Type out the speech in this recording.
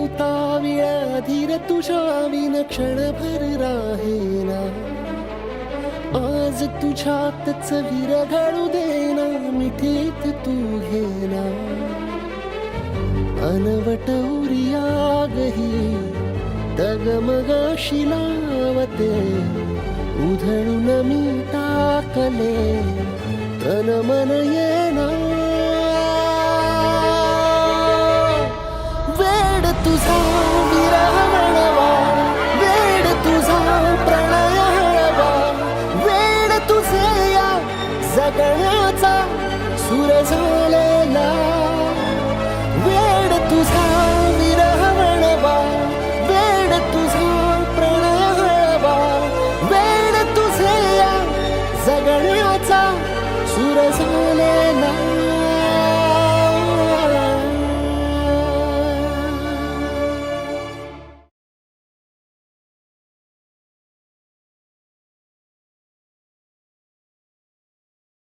नव्हता वेळ धीर तुझ्या विन क्षणभर राहेना. आज तुझ्यातच विरघळू देना मिठीत तू घेना. अनवट उरियागही डगमगाशी लावते. उधळून मी टाकले तन मन येना. वेड तुझा विरह वळवा, वेड तुझा प्रणय हळवा. वेड तुझे या जगण्याचा सूर झालेला. वेड तुझा विरह वळवा, वेड तुझा प्रणय हळवा. वेड तुझे या जगण्याचा सूर झालेला.